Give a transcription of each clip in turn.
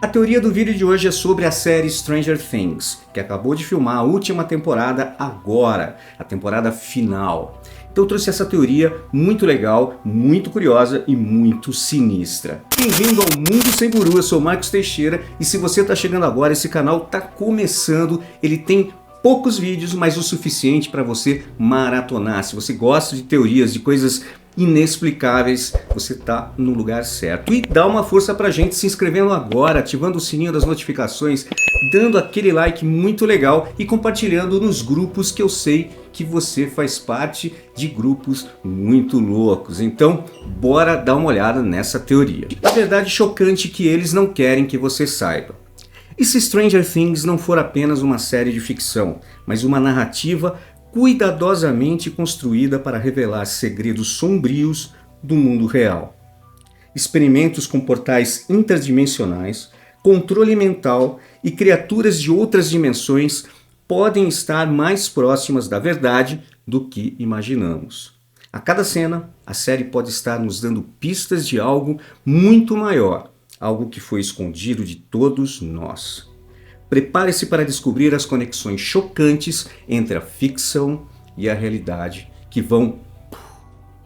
teoria do vídeo de hoje é sobre a série Stranger Things, que acabou de filmar a última temporada agora, a temporada final. Então eu trouxe essa teoria muito legal, muito curiosa e muito sinistra. Bem-vindo ao Mundo Sem Guru, eu sou o Marcos Teixeira e se você está chegando agora, esse canal está começando, ele tem poucos vídeos, mas o suficiente para você maratonar. Se você gosta de teorias, de coisas inexplicáveis, você está no lugar certo. E dá uma força pra gente se inscrevendo agora, ativando o sininho das notificações, dando aquele like muito legal e compartilhando nos grupos que eu sei que você faz parte de grupos muito loucos. Então, bora dar uma olhada nessa teoria. Na verdade, chocante que eles não querem que você saiba. E se Stranger Things não for apenas uma série de ficção, mas uma narrativa cuidadosamente construída para revelar segredos sombrios do mundo real? Experimentos com portais interdimensionais, controle mental e criaturas de outras dimensões podem estar mais próximas da verdade do que imaginamos. A cada cena, a série pode estar nos dando pistas de algo muito maior, algo que foi escondido de todos nós. Prepare-se para descobrir as conexões chocantes entre a ficção e a realidade que vão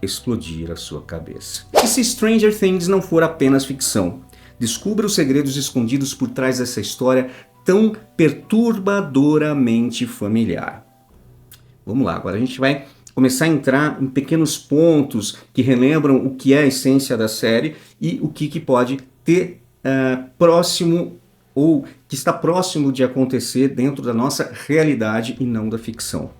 explodir a sua cabeça. E se Stranger Things não for apenas ficção? Descubra os segredos escondidos por trás dessa história tão perturbadoramente familiar. Vamos lá, agora a gente vai começar a entrar em pequenos pontos que relembram o que é a essência da série e o que pode ter próximo ou que está próximo de acontecer dentro da nossa realidade e não da ficção.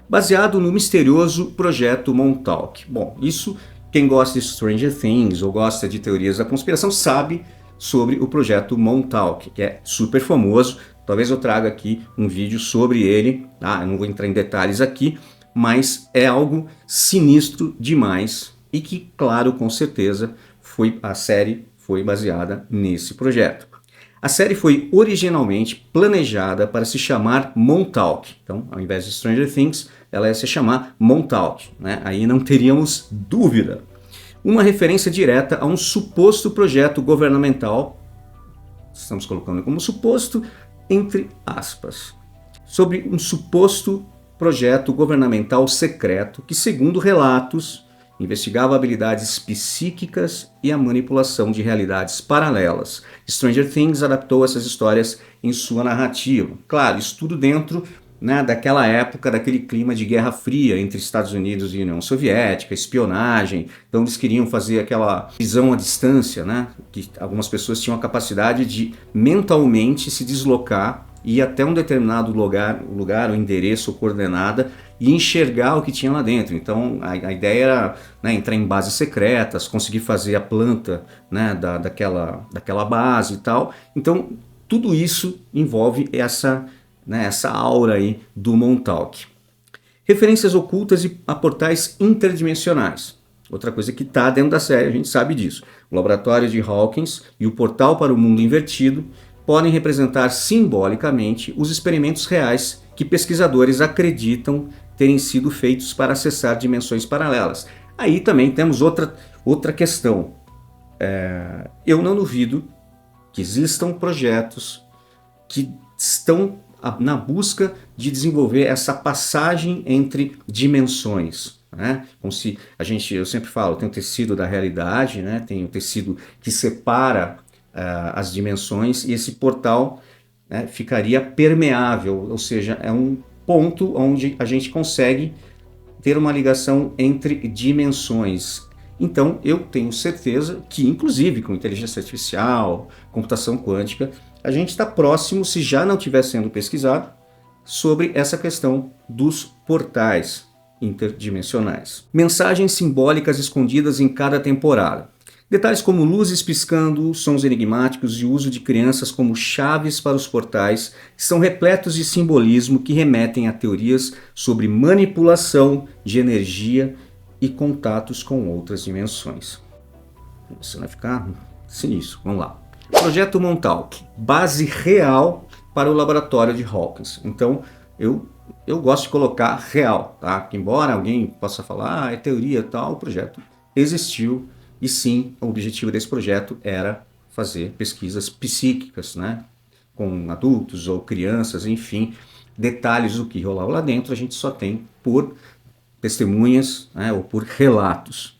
Baseado no misterioso projeto Montauk. Bom, isso quem gosta de Stranger Things ou gosta de teorias da conspiração sabe sobre o projeto Montauk, que é super famoso. Talvez eu traga aqui um vídeo sobre ele, tá? Eu não vou entrar em detalhes aqui, mas é algo sinistro demais e que, claro, com certeza, a série foi baseada nesse projeto. A série foi originalmente planejada para se chamar Montauk. Então, ao invés de Stranger Things, ela ia se chamar Montauk, né? Aí não teríamos dúvida. Uma referência direta a um suposto projeto governamental, estamos colocando como suposto, entre aspas, sobre um suposto projeto governamental secreto que, segundo relatos, investigava habilidades psíquicas e a manipulação de realidades paralelas. Stranger Things adaptou essas histórias em sua narrativa. Claro, isso tudo dentro, né, daquela época, daquele clima de Guerra Fria entre Estados Unidos e União Soviética, espionagem. Então eles queriam fazer aquela visão à distância, né, que algumas pessoas tinham a capacidade de mentalmente se deslocar e ir até um determinado lugar ou endereço ou coordenada e enxergar o que tinha lá dentro. Então a ideia era, né, entrar em bases secretas, conseguir fazer a planta, né, daquela base e tal. Então tudo isso envolve essa aura aí do Montauk. Referências ocultas a portais interdimensionais. Outra coisa que está dentro da série, a gente sabe disso. O laboratório de Hawkins e o portal para o mundo invertido podem representar simbolicamente os experimentos reais que pesquisadores acreditam terem sido feitos para acessar dimensões paralelas. Aí também temos outra questão. Eu não duvido que existam projetos que estão na busca de desenvolver essa passagem entre dimensões, né? Como se eu sempre falo, tem o tecido da realidade, né? Tem o tecido que separa as dimensões e esse portal, né, ficaria permeável, ou seja, é um ponto onde a gente consegue ter uma ligação entre dimensões. Então eu tenho certeza que, inclusive com inteligência artificial, computação quântica, a gente está próximo, se já não estiver sendo pesquisado, sobre essa questão dos portais interdimensionais. Mensagens simbólicas escondidas em cada temporada. Detalhes como luzes piscando, sons enigmáticos e o uso de crianças como chaves para os portais são repletos de simbolismo que remetem a teorias sobre manipulação de energia e contatos com outras dimensões. Isso vai ficar sinistro. Vamos lá. Projeto Montauk, base real para o laboratório de Hawkins. Então, eu gosto de colocar real, tá? Embora alguém possa falar, é teoria e tal, o projeto existiu. E sim, o objetivo desse projeto era fazer pesquisas psíquicas, né, com adultos ou crianças, enfim, detalhes do que rolava lá dentro a gente só tem por testemunhas, né, ou por relatos.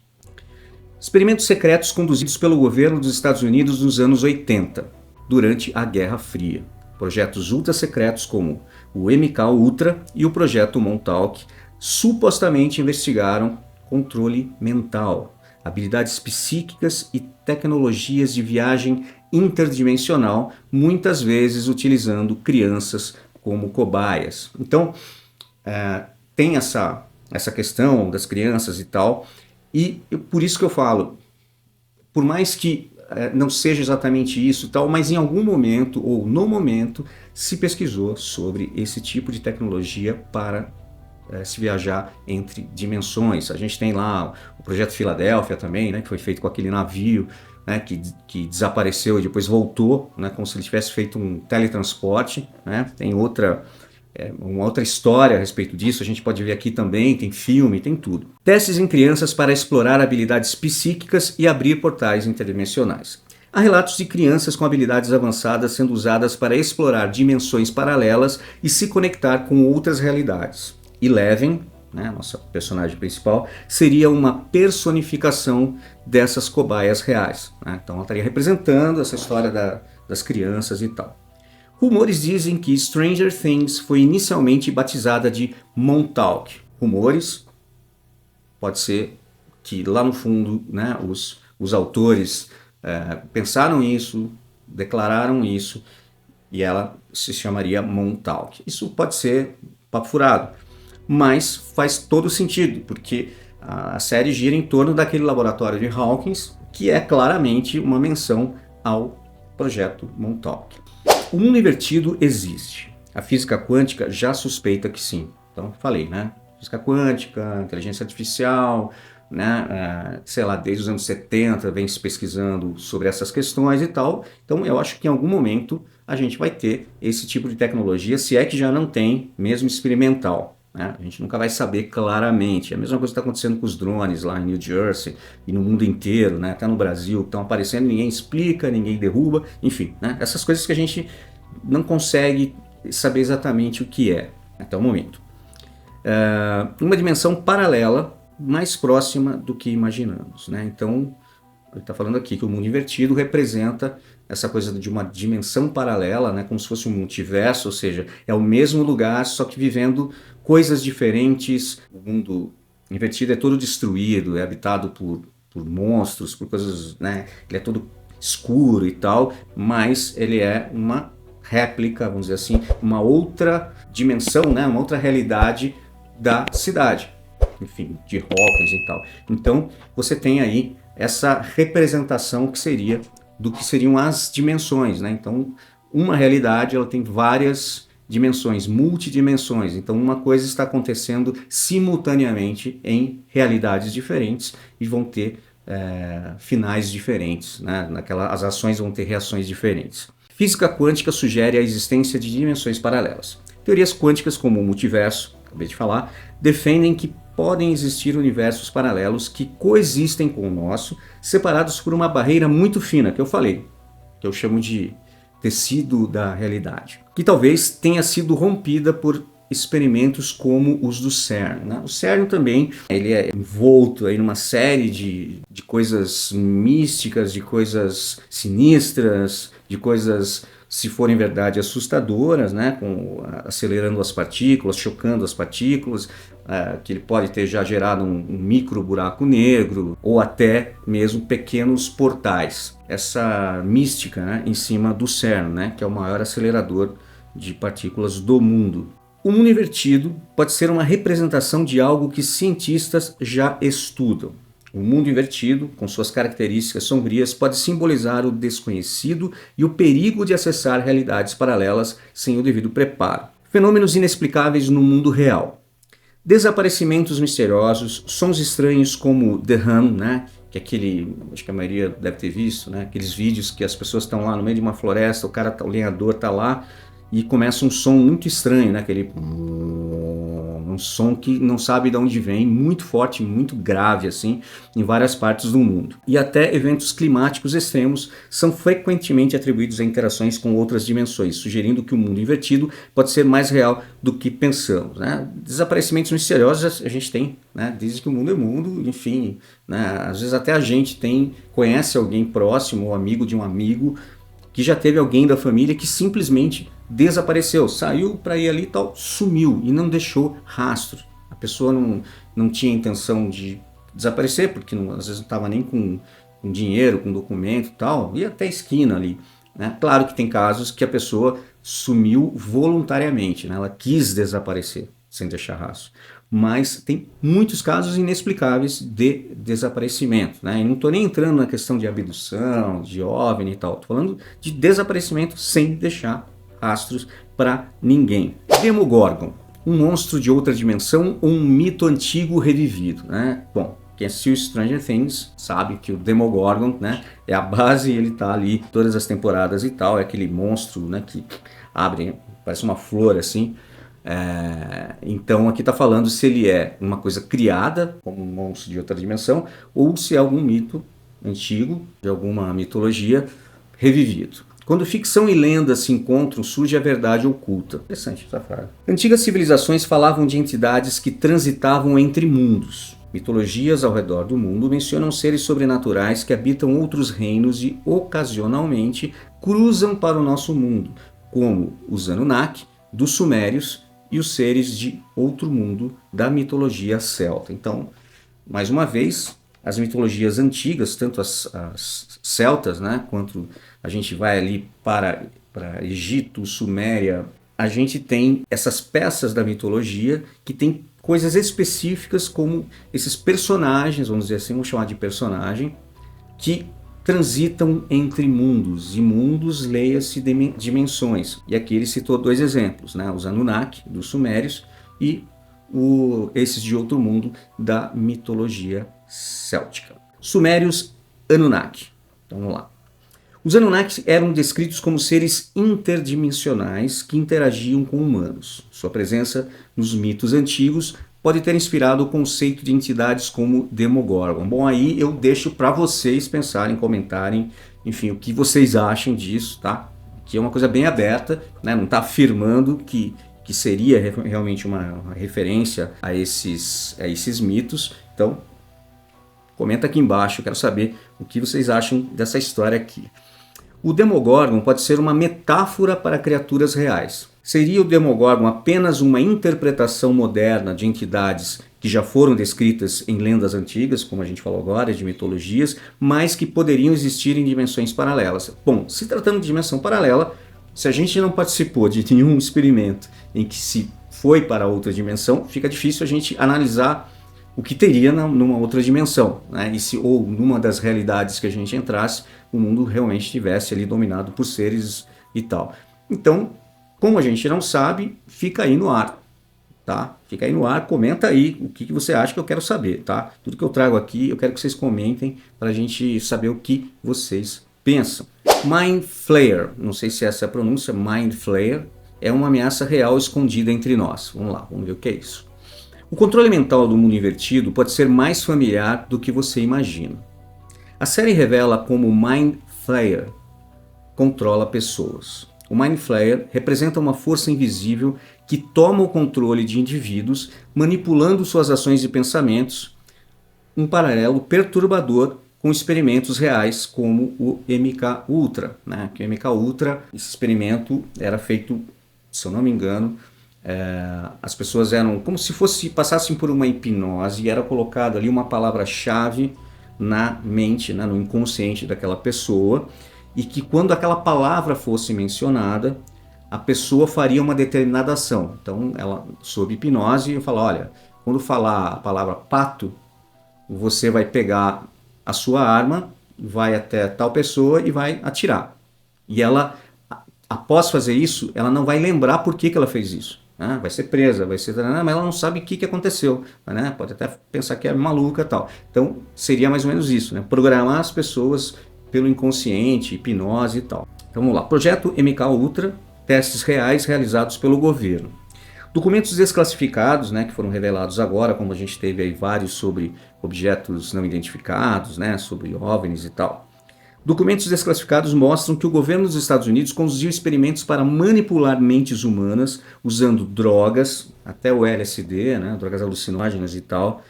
Experimentos secretos conduzidos pelo governo dos Estados Unidos nos anos 80, durante a Guerra Fria. Projetos ultra secretos como o MK-Ultra e o projeto Montauk supostamente investigaram controle mental, habilidades psíquicas e tecnologias de viagem interdimensional, muitas vezes utilizando crianças como cobaias. Então, tem essa questão das crianças e tal, e por isso que eu falo, por mais que não seja exatamente isso e tal, mas em algum momento ou no momento se pesquisou sobre esse tipo de tecnologia para se viajar entre dimensões. A gente tem lá o projeto Filadélfia também, né, que foi feito com aquele navio, né, que desapareceu e depois voltou, né, como se ele tivesse feito um teletransporte, né. Tem uma outra história a respeito disso, a gente pode ver aqui também, tem filme, tem tudo. Testes em crianças para explorar habilidades psíquicas e abrir portais interdimensionais. Há relatos de crianças com habilidades avançadas sendo usadas para explorar dimensões paralelas e se conectar com outras realidades. Eleven, né, nossa personagem principal, seria uma personificação dessas cobaias reais, né? Então ela estaria representando essa história das crianças e tal. Rumores dizem que Stranger Things foi inicialmente batizada de Montauk. Rumores, pode ser que lá no fundo, né, os autores pensaram isso, declararam isso, e ela se chamaria Montauk. Isso pode ser papo furado, mas faz todo sentido, porque a série gira em torno daquele laboratório de Hawkins, que é claramente uma menção ao projeto Montauk. O mundo invertido existe. A física quântica já suspeita que sim. Então, falei, né? Física quântica, inteligência artificial, né? Sei lá, desde os anos 70 vem se pesquisando sobre essas questões e tal. Então, eu acho que em algum momento a gente vai ter esse tipo de tecnologia, se é que já não tem, mesmo experimental, né? A gente nunca vai saber claramente. É a mesma coisa que está acontecendo com os drones lá em New Jersey e no mundo inteiro, né? Até no Brasil, que estão aparecendo, ninguém explica, ninguém derruba, enfim, né? Essas coisas que a gente não consegue saber exatamente o que é até o momento. Uma dimensão paralela mais próxima do que imaginamos, né? Então, ele está falando aqui que o mundo invertido representa essa coisa de uma dimensão paralela, né? Como se fosse um multiverso, ou seja, é o mesmo lugar, só que vivendo coisas diferentes. O mundo invertido é todo destruído, é habitado por monstros, por coisas, né? Ele é todo escuro e tal, mas ele é uma réplica, vamos dizer assim, uma outra dimensão, né? Uma outra realidade da cidade, enfim, de Hawkins e tal. Então, você tem aí essa representação que seria do que seriam as dimensões, né? Então, uma realidade, ela tem várias dimensões, multidimensões. Então, uma coisa está acontecendo simultaneamente em realidades diferentes e vão ter finais diferentes, né? As ações vão ter reações diferentes. Física quântica sugere a existência de dimensões paralelas. Teorias quânticas, como o multiverso, acabei de falar, defendem que podem existir universos paralelos que coexistem com o nosso, separados por uma barreira muito fina, que eu falei, que eu chamo de tecido da realidade, que talvez tenha sido rompida por experimentos como os do CERN, né? O CERN também ele é envolto aí numa série de coisas místicas, de coisas sinistras, de coisas, se forem verdade, assustadoras, né? Acelerando as partículas, chocando as partículas, que ele pode ter já gerado um micro buraco negro ou até mesmo pequenos portais. Essa mística, né, em cima do CERN, né, que é o maior acelerador de partículas do mundo. O mundo invertido pode ser uma representação de algo que cientistas já estudam. O mundo invertido, com suas características sombrias, pode simbolizar o desconhecido e o perigo de acessar realidades paralelas sem o devido preparo. Fenômenos inexplicáveis no mundo real. Desaparecimentos misteriosos, sons estranhos como The Hum, né? Que é aquele, acho que a maioria deve ter visto, né? Aqueles vídeos que as pessoas estão lá no meio de uma floresta, o lenhador está lá e começa um som muito estranho, né? Aquele um som que não sabe de onde vem, muito forte, muito grave assim, em várias partes do mundo. E até eventos climáticos extremos são frequentemente atribuídos a interações com outras dimensões, sugerindo que o mundo invertido pode ser mais real do que pensamos, né? Desaparecimentos misteriosos a gente tem, né? Desde que o mundo é mundo, enfim, né? Às vezes até a gente conhece alguém próximo ou amigo de um amigo que já teve alguém da família que simplesmente desapareceu, saiu para ir ali e tal, sumiu e não deixou rastro. A pessoa não tinha intenção de desaparecer, porque às vezes não estava nem com dinheiro, com documento e tal, ia até a esquina ali, né? Claro que tem casos que a pessoa sumiu voluntariamente, né? Ela quis desaparecer sem deixar rastro. Mas tem muitos casos inexplicáveis de desaparecimento, né? E não estou nem entrando na questão de abdução, de OVNI e tal, estou falando de desaparecimento sem deixar rastros para ninguém. Demogorgon, um monstro de outra dimensão ou um mito antigo revivido, né? Bom, quem assistiu Stranger Things sabe que o Demogorgon, né, é a base, ele tá ali todas as temporadas e tal, é aquele monstro, né, que abre, parece uma flor assim. Então aqui está falando se ele é uma coisa criada, como um monstro de outra dimensão, ou se é algum mito antigo, de alguma mitologia, revivido. Quando ficção e lenda se encontram, surge a verdade oculta. Interessante essa frase. Antigas civilizações falavam de entidades que transitavam entre mundos. Mitologias ao redor do mundo mencionam seres sobrenaturais que habitam outros reinos e, ocasionalmente, cruzam para o nosso mundo, como os Anunnaki, dos Sumérios, e os seres de outro mundo da mitologia celta. Então, mais uma vez, as mitologias antigas, tanto as celtas, né, quanto a gente vai ali para Egito, Suméria, a gente tem essas peças da mitologia que tem coisas específicas como esses personagens, vamos dizer assim, vamos chamar de personagem, que transitam entre mundos, e mundos, leia-se dimensões. E aqui ele citou dois exemplos, né? Os Anunnaki, dos Sumérios, e esses de outro mundo da mitologia céltica. Sumérios, Anunnaki. Então vamos lá. Os Anunnaki eram descritos como seres interdimensionais que interagiam com humanos. Sua presença nos mitos antigos pode ter inspirado o conceito de entidades como Demogorgon. Bom, aí eu deixo para vocês pensarem, comentarem, enfim, o que vocês acham disso, tá? Que é uma coisa bem aberta, né? Não está afirmando que seria realmente uma referência a esses mitos. Então, comenta aqui embaixo, eu quero saber o que vocês acham dessa história aqui. O Demogorgon pode ser uma metáfora para criaturas reais. Seria o Demogorgon apenas uma interpretação moderna de entidades que já foram descritas em lendas antigas, como a gente falou agora, de mitologias, mas que poderiam existir em dimensões paralelas? Bom, se tratando de dimensão paralela, se a gente não participou de nenhum experimento em que se foi para outra dimensão, fica difícil a gente analisar o que teria numa outra dimensão, né? Ou numa das realidades que a gente entrasse, o mundo realmente estivesse ali dominado por seres e tal. Então, como a gente não sabe, fica aí no ar, tá? Fica aí no ar, comenta aí o que você acha, que eu quero saber, tá? Tudo que eu trago aqui, eu quero que vocês comentem para a gente saber o que vocês pensam. Mind Flayer, não sei se essa é a pronúncia, Mind Flayer, é uma ameaça real escondida entre nós. Vamos lá, vamos ver o que é isso. O controle mental do mundo invertido pode ser mais familiar do que você imagina. A série revela como o Mind Flayer controla pessoas. O Mind Flayer representa uma força invisível que toma o controle de indivíduos, manipulando suas ações e pensamentos, um paralelo perturbador com experimentos reais como o MK Ultra, né? Que o MK Ultra, esse experimento era feito, se eu não me engano, as pessoas eram como se passassem por uma hipnose e era colocado ali uma palavra-chave na mente, né, no inconsciente daquela pessoa, e que quando aquela palavra fosse mencionada, a pessoa faria uma determinada ação. Então ela, sob hipnose, fala: olha, quando falar a palavra pato, você vai pegar a sua arma, vai até tal pessoa e vai atirar. E ela, após fazer isso, ela não vai lembrar por que ela fez isso. Vai ser presa, mas ela não sabe o que aconteceu, né? Pode até pensar que é maluca e tal. Então seria mais ou menos isso, né? Programar as pessoas pelo inconsciente, hipnose e tal. Então vamos lá, projeto MK Ultra, testes reais realizados pelo governo. Documentos desclassificados, né, que foram revelados agora, como a gente teve aí vários sobre objetos não identificados, né, sobre OVNIs e tal. Documentos desclassificados mostram que o governo dos Estados Unidos conduziu experimentos para manipular mentes humanas usando drogas, até o LSD, né, drogas alucinógenas e tal,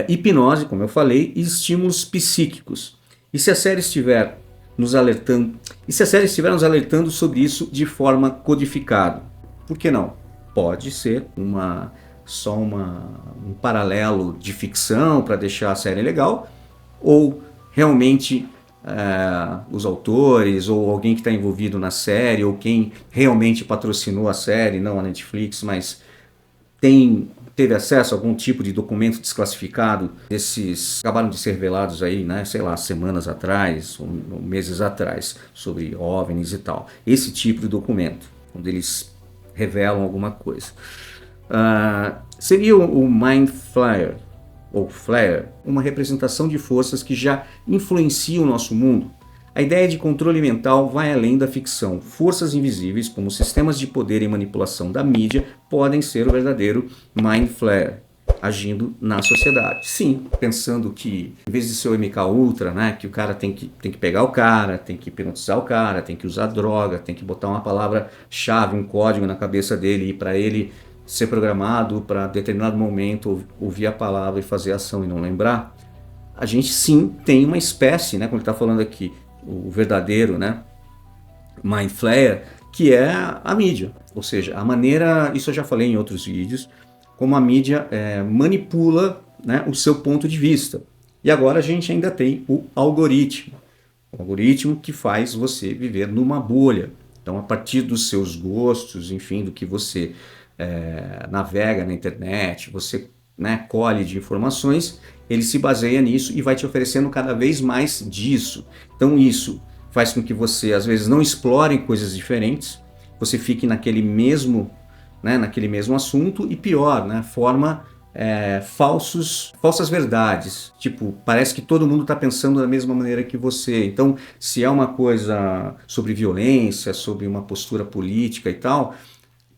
hipnose, como eu falei, e estímulos psíquicos. E se a série estiver nos alertando sobre isso de forma codificada, por que não? Pode ser só um paralelo de ficção para deixar a série legal, ou realmente os autores ou alguém que está envolvido na série ou quem realmente patrocinou a série, não a Netflix, mas teve acesso a algum tipo de documento desclassificado, esses acabaram de ser revelados aí, né, sei lá, semanas atrás ou meses atrás, sobre OVNIs e tal. Esse tipo de documento, onde eles revelam alguma coisa. Seria o Mind Flayer, ou Flare, uma representação de forças que já influenciam o nosso mundo. A ideia de controle mental vai além da ficção. Forças invisíveis, como sistemas de poder e manipulação da mídia, podem ser o verdadeiro Mind Flayer, agindo na sociedade. Sim, pensando que, em vez de ser o MK Ultra, né, que o cara tem que pegar o cara, tem que hipnotizar o cara, tem que usar droga, tem que botar uma palavra-chave, um código na cabeça dele e para ele ser programado para determinado momento ouvir a palavra e fazer ação e não lembrar, a gente sim tem uma espécie, né, como ele está falando aqui, o verdadeiro, né, Mind Flayer, que é a mídia. Ou seja, a maneira, isso eu já falei em outros vídeos, como a mídia manipula, né, o seu ponto de vista. E agora a gente ainda tem o algoritmo que faz você viver numa bolha. Então, a partir dos seus gostos, enfim, do que você navega na internet, você, né, colhe de informações, ele se baseia nisso e vai te oferecendo cada vez mais disso. Então isso faz com que você às vezes não explore coisas diferentes, você fique naquele mesmo assunto e pior, né, forma falsas verdades. Tipo, parece que todo mundo está pensando da mesma maneira que você. Então, se é uma coisa sobre violência, sobre uma postura política e tal,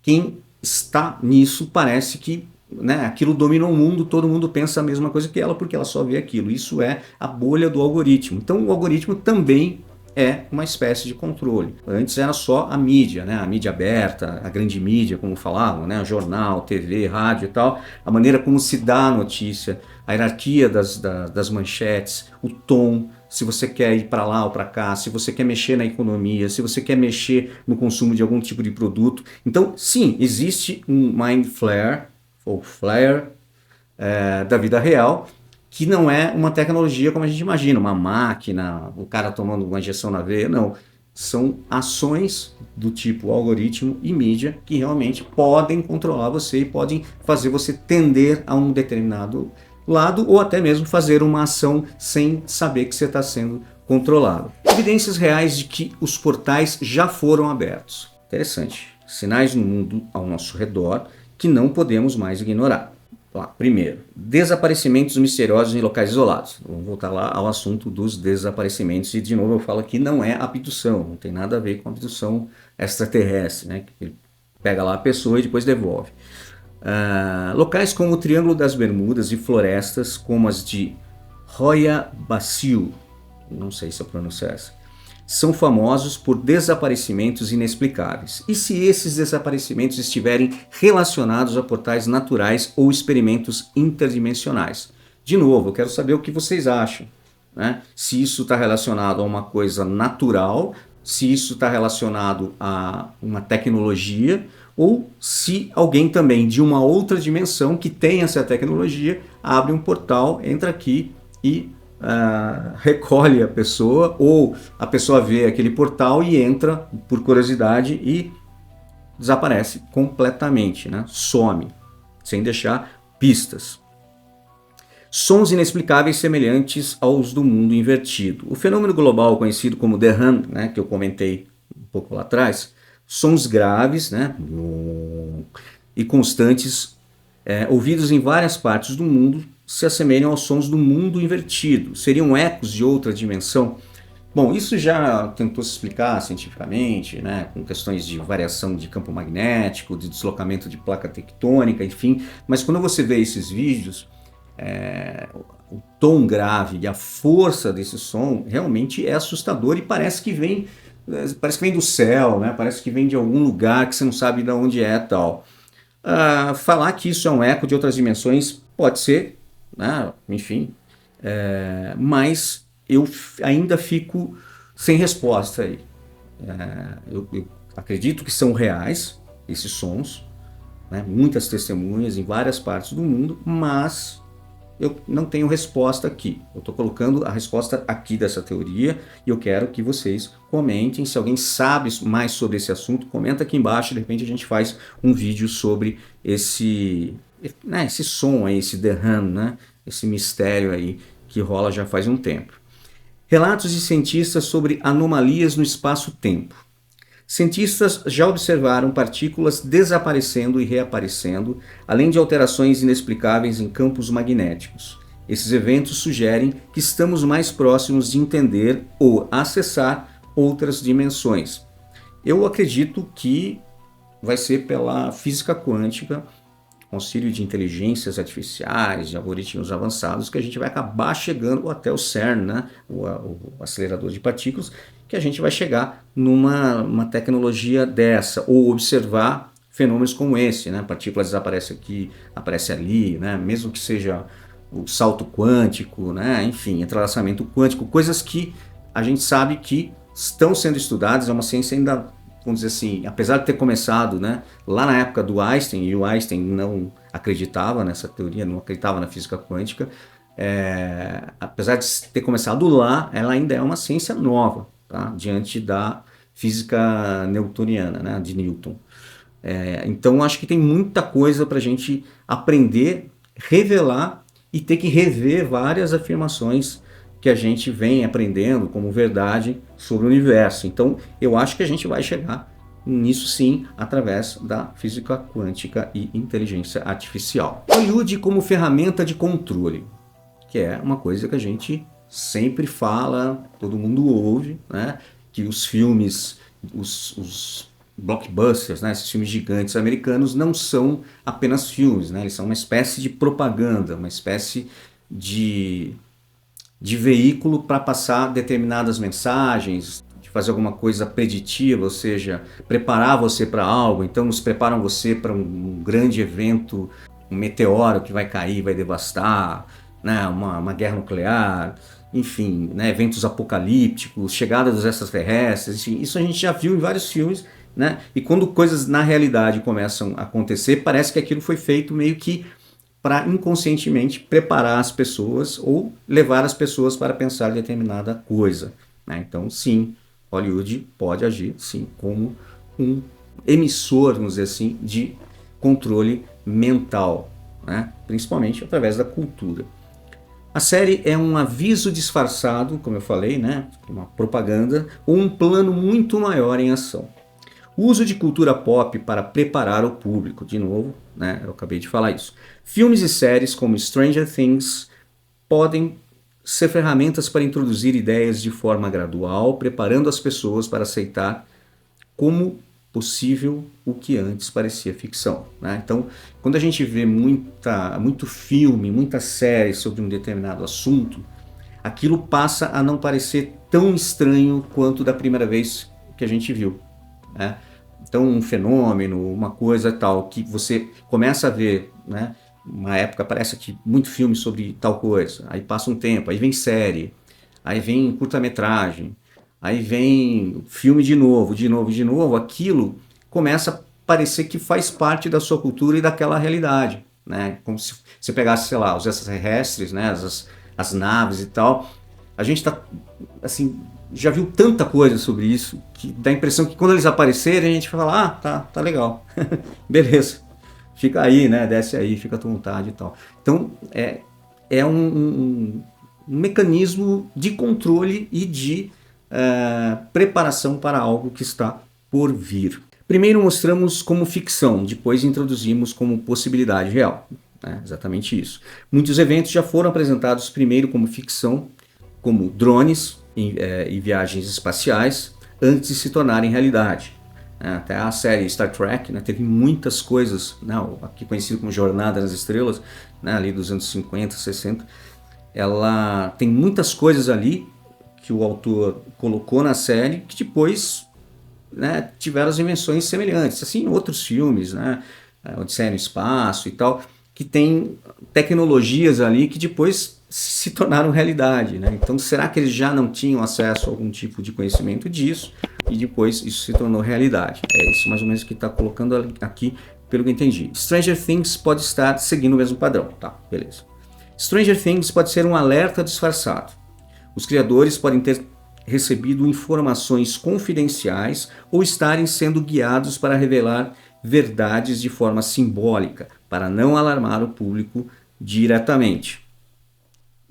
quem está nisso parece que, né, aquilo domina o mundo, todo mundo pensa a mesma coisa que ela porque ela só vê aquilo. Isso é a bolha do algoritmo. Então o algoritmo também é uma espécie de controle. Antes era só a mídia, né, a mídia aberta, a grande mídia, como falavam, né, jornal, TV, rádio e tal, a maneira como se dá a notícia, a hierarquia das manchetes, o tom, se você quer ir para lá ou para cá, se você quer mexer na economia, se você quer mexer no consumo de algum tipo de produto. Então, sim, existe um Mind Flare, ou Flare, da vida real, que não é uma tecnologia como a gente imagina, uma máquina, o cara tomando uma injeção na veia, não. São ações do tipo algoritmo e mídia que realmente podem controlar você e podem fazer você tender a um determinado lado ou até mesmo fazer uma ação sem saber que você está sendo controlado. Evidências reais de que os portais já foram abertos. Interessante. Sinais no mundo ao nosso redor que não podemos mais ignorar. Primeiro, desaparecimentos misteriosos em locais isolados. Vamos voltar lá ao assunto dos desaparecimentos e de novo eu falo que não é abdução, não tem nada a ver com abdução extraterrestre, né? Ele pega lá a pessoa e depois devolve. Locais como o Triângulo das Bermudas e florestas como as de Roya Basil, não sei se a pronúncia é essa, são famosos por desaparecimentos inexplicáveis. E se esses desaparecimentos estiverem relacionados a portais naturais ou experimentos interdimensionais? De novo, eu quero saber o que vocês acham, né? Se isso está relacionado a uma coisa natural, se isso está relacionado a uma tecnologia, ou se alguém também de uma outra dimensão que tem essa tecnologia abre um portal, entra aqui e recolhe a pessoa, ou a pessoa vê aquele portal e entra por curiosidade e desaparece completamente, né? Some, sem deixar pistas. Sons inexplicáveis semelhantes aos do mundo invertido. O fenômeno global conhecido como The Hum, né, que eu comentei um pouco lá atrás, sons graves, né, e constantes, ouvidos em várias partes do mundo, se assemelham aos sons do mundo invertido. Seriam ecos de outra dimensão? Bom, isso já tentou se explicar cientificamente, né, com questões de variação de campo magnético, de deslocamento de placa tectônica, enfim, mas quando você vê esses vídeos, o tom grave e a força desse som realmente é assustador e parece que vem do céu, né, parece que vem de algum lugar que você não sabe de onde é tal. Falar que isso é um eco de outras dimensões pode ser, né, enfim, mas eu ainda fico sem resposta aí. Eu acredito que são reais esses sons, né? Muitas testemunhas em várias partes do mundo, mas eu não tenho resposta aqui. Eu estou colocando a resposta aqui dessa teoria e eu quero que vocês comentem. Se alguém sabe mais sobre esse assunto, comenta aqui embaixo. De repente a gente faz um vídeo sobre esse som aí, esse derram, né? Esse mistério aí que rola já faz um tempo. Relatos de cientistas sobre anomalias no espaço-tempo. Cientistas já observaram partículas desaparecendo e reaparecendo, além de alterações inexplicáveis em campos magnéticos. Esses eventos sugerem que estamos mais próximos de entender ou acessar outras dimensões. Eu acredito que vai ser pela física quântica, auxílio de inteligências artificiais, de algoritmos avançados, que a gente vai acabar chegando até o CERN, né? o acelerador de partículas, que a gente vai chegar numa tecnologia dessa, ou observar fenômenos como esse, né? Partículas desaparecem aqui, aparece ali, né? Mesmo que seja o salto quântico, né? Enfim, entrelaçamento quântico, coisas que a gente sabe que estão sendo estudadas, é uma ciência ainda, vamos dizer assim, apesar de ter começado, né, lá na época do Einstein, e o Einstein não acreditava nessa teoria, não acreditava na física quântica, apesar de ter começado lá, ela ainda é uma ciência nova, tá, diante da física newtoniana, né, de Newton. Então acho que tem muita coisa para a gente aprender, revelar e ter que rever várias afirmações que a gente vem aprendendo como verdade sobre o universo. Então eu acho que a gente vai chegar nisso sim através da física quântica e inteligência artificial. Hollywood como ferramenta de controle, que é uma coisa que a gente sempre fala, todo mundo ouve, né? Que os filmes, os blockbusters, né? Esses filmes gigantes americanos não são apenas filmes, né? Eles são uma espécie de propaganda, uma espécie de veículo para passar determinadas mensagens, de fazer alguma coisa preditiva, ou seja, preparar você para algo. Então nos preparam você para um grande evento, um meteoro que vai cair, vai devastar, né, uma guerra nuclear, enfim, né, eventos apocalípticos, chegada dos extraterrestres, enfim, isso a gente já viu em vários filmes, né? E quando coisas na realidade começam a acontecer, parece que aquilo foi feito meio que para inconscientemente preparar as pessoas ou levar as pessoas para pensar determinada coisa, né? Então, sim, Hollywood pode agir, sim, como um emissor, vamos dizer assim, de controle mental, né? Principalmente através da cultura. A série é um aviso disfarçado, como eu falei, né? Uma propaganda ou um plano muito maior em ação. O uso de cultura pop para preparar o público, de novo, né? Eu acabei de falar isso. Filmes e séries como Stranger Things podem ser ferramentas para introduzir ideias de forma gradual, preparando as pessoas para aceitar como possível o que antes parecia ficção, né? Então, quando a gente vê muito filme, muita série sobre um determinado assunto, aquilo passa a não parecer tão estranho quanto da primeira vez que a gente viu, né? Então um fenômeno, uma coisa tal, que você começa a ver, né? Uma época parece que muito filme sobre tal coisa, aí passa um tempo, aí vem série, aí vem curta-metragem, aí vem filme de novo, aquilo começa a parecer que faz parte da sua cultura e daquela realidade, né? Como se você pegasse, sei lá, os extraterrestres, né? As naves e tal, a gente tá, assim, já viu tanta coisa sobre isso que dá a impressão que quando eles aparecerem a gente fala, tá legal, beleza, fica aí, né, desce aí, fica à tua vontade e tal. Então é um mecanismo de controle e de preparação para algo que está por vir. Primeiro mostramos como ficção, depois introduzimos como possibilidade real. Exatamente isso. Muitos eventos já foram apresentados primeiro como ficção, como drones, e viagens espaciais antes de se tornarem realidade. Até a série Star Trek, né, teve muitas coisas, né, aqui conhecido como Jornada nas Estrelas, né, ali dos anos 50, 60, ela tem muitas coisas ali que o autor colocou na série que depois, né, tiveram as invenções semelhantes. Assim, outros filmes, né, Odisseia no Espaço e tal, que tem tecnologias ali que depois se tornaram realidade, né? Então, será que eles já não tinham acesso a algum tipo de conhecimento disso e depois isso se tornou realidade? É isso mais ou menos que está colocando aqui, pelo que eu entendi. Stranger Things pode estar seguindo o mesmo padrão, tá? Beleza. Stranger Things pode ser um alerta disfarçado. Os criadores podem ter recebido informações confidenciais ou estarem sendo guiados para revelar verdades de forma simbólica, para não alarmar o público diretamente.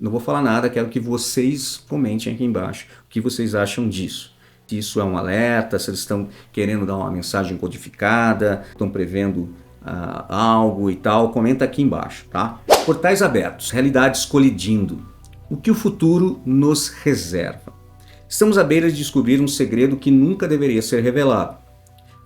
Não vou falar nada, quero que vocês comentem aqui embaixo o que vocês acham disso. Se isso é um alerta, se eles estão querendo dar uma mensagem codificada, estão prevendo algo e tal, comenta aqui embaixo, tá? Portais abertos, realidades colidindo. O que o futuro nos reserva? Estamos à beira de descobrir um segredo que nunca deveria ser revelado.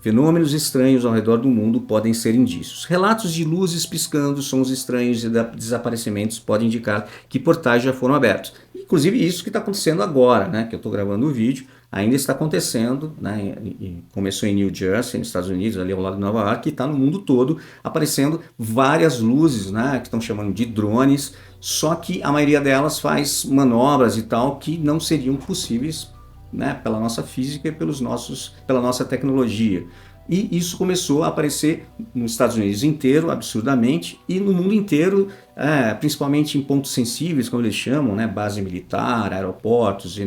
Fenômenos estranhos ao redor do mundo podem ser indícios. Relatos de luzes piscando, sons estranhos e desaparecimentos podem indicar que portais já foram abertos. Inclusive isso que está acontecendo agora, né? Que eu estou gravando o vídeo, ainda está acontecendo, né? Começou em New Jersey, nos Estados Unidos, ali ao lado de Nova York, e está no mundo todo aparecendo várias luzes, né? Que estão chamando de drones, só que a maioria delas faz manobras e tal que não seriam possíveis, né, pela nossa física e pela nossa tecnologia. E isso começou a aparecer nos Estados Unidos inteiro, absurdamente, e no mundo inteiro, principalmente em pontos sensíveis, como eles chamam, né, base militar, aeroportos,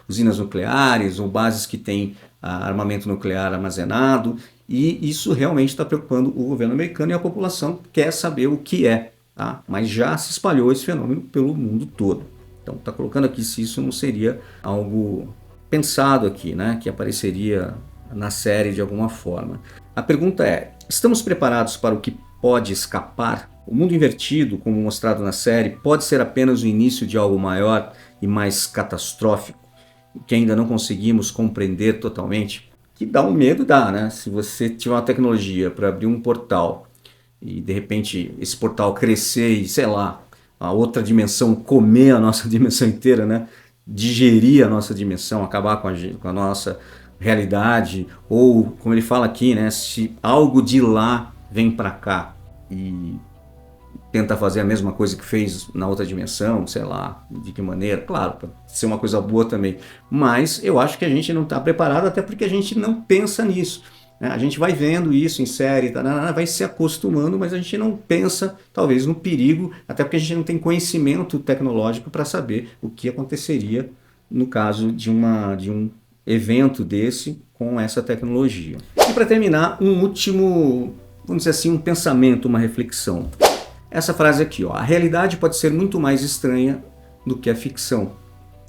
usinas nucleares, ou bases que têm armamento nuclear armazenado, e isso realmente está preocupando o governo americano, e a população quer saber o que é, tá? Mas já se espalhou esse fenômeno pelo mundo todo. Então está colocando aqui se isso não seria algo pensado aqui, né, que apareceria na série de alguma forma. A pergunta é, estamos preparados para o que pode escapar? O mundo invertido, como mostrado na série, pode ser apenas o início de algo maior e mais catastrófico, que ainda não conseguimos compreender totalmente? Que dá um medo, dá, né? Se você tiver uma tecnologia para abrir um portal e de repente esse portal crescer e, sei lá, a outra dimensão comer a nossa dimensão inteira, né? Digerir a nossa dimensão, acabar com a nossa realidade, ou como ele fala aqui, né, se algo de lá vem para cá e tenta fazer a mesma coisa que fez na outra dimensão, sei lá, de que maneira, claro, pode ser uma coisa boa também, mas eu acho que a gente não está preparado, até porque a gente não pensa nisso. A gente vai vendo isso em série, vai se acostumando, mas a gente não pensa, talvez, no perigo, até porque a gente não tem conhecimento tecnológico para saber o que aconteceria no caso de um evento desse com essa tecnologia. E para terminar, um último, vamos dizer assim, um pensamento, uma reflexão. Essa frase aqui, ó, a realidade pode ser muito mais estranha do que a ficção.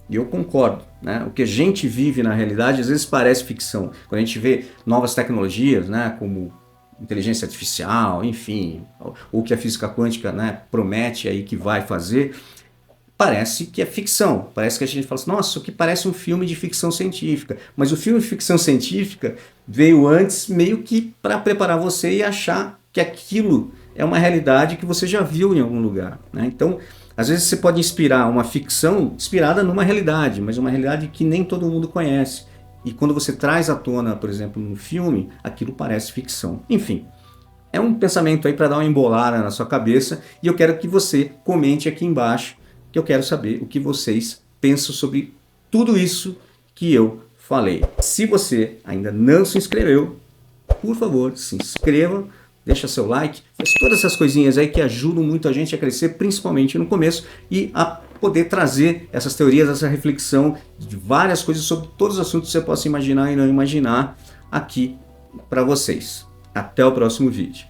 E eu concordo, né? O que a gente vive na realidade às vezes parece ficção. Quando a gente vê novas tecnologias, né, como inteligência artificial, enfim, ou que a física quântica, né, promete aí que vai fazer, parece que é ficção. Parece que a gente fala assim, nossa, isso aqui parece um filme de ficção científica. Mas o filme de ficção científica veio antes meio que para preparar você e achar que aquilo é uma realidade que você já viu em algum lugar, né? Então, às vezes você pode inspirar uma ficção inspirada numa realidade, mas uma realidade que nem todo mundo conhece. E quando você traz à tona, por exemplo, no filme, aquilo parece ficção. Enfim, é um pensamento aí para dar uma embolada na sua cabeça e eu quero que você comente aqui embaixo, que eu quero saber o que vocês pensam sobre tudo isso que eu falei. Se você ainda não se inscreveu, por favor, se inscreva. Deixa seu like, faz todas essas coisinhas aí que ajudam muito a gente a crescer, principalmente no começo, e a poder trazer essas teorias, essa reflexão de várias coisas sobre todos os assuntos que você possa imaginar e não imaginar aqui para vocês. Até o próximo vídeo.